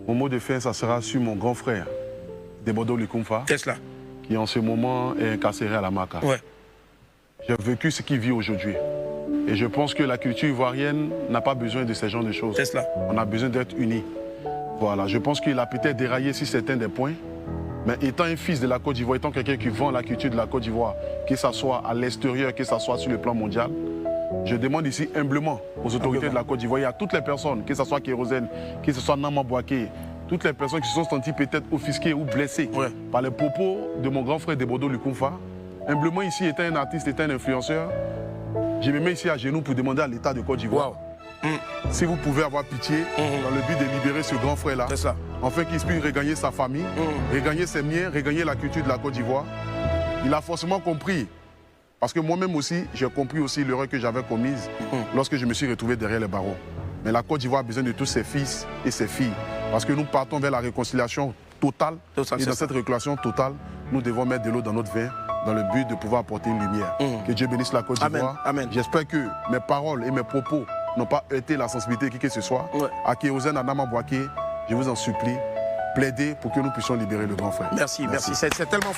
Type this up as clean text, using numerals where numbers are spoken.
Mon mot de fin, ça sera sur mon grand frère, Debodo Lukumfa, Tesla, qui en ce moment est incarcéré à la Maka. ouais. J'ai vécu ce qu'il vit aujourd'hui. Et je pense que la culture ivoirienne n'a pas besoin de ce genre de choses. Tesla. On a besoin d'être unis. Voilà, je pense qu'il a peut-être déraillé sur certains des points, mais étant un fils de la Côte d'Ivoire, étant quelqu'un qui vend la culture de la Côte d'Ivoire, que ce soit à l'extérieur, que ce soit sur le plan mondial, je demande ici humblement aux autorités de la Côte d'Ivoire, et à toutes les personnes, que ce soit Kérosène, que ce soit Nama Bouaké, toutes les personnes qui se sont senties peut-être offusquées ou blessées par les propos de mon grand frère Debodo Lukumfa. Humblement ici, étant un artiste, étant un influenceur, je me mets ici à genoux pour demander à l'État de Côte d'Ivoire si vous pouvez avoir pitié dans le but de libérer ce grand frère-là, afin qu'il puisse regagner sa famille, regagner ses miens, regagner la culture de la Côte d'Ivoire. Il a forcément compris, parce que moi-même aussi, j'ai compris aussi l'erreur que j'avais commise lorsque je me suis retrouvé derrière les barreaux. Mais la Côte d'Ivoire a besoin de tous ses fils et ses filles, parce que nous partons vers la réconciliation totale, et dans cette réconciliation totale, nous devons mettre de l'eau dans notre vin, dans le but de pouvoir apporter une lumière. Que Dieu bénisse la Côte d'Ivoire. J'espère que mes paroles et mes propos n'ont pas heurté la sensibilité de qui que ce soit. À Kérosène, à Nama Bouaké, je vous en supplie, plaidez pour que nous puissions libérer le grand frère. Merci. C'est tellement...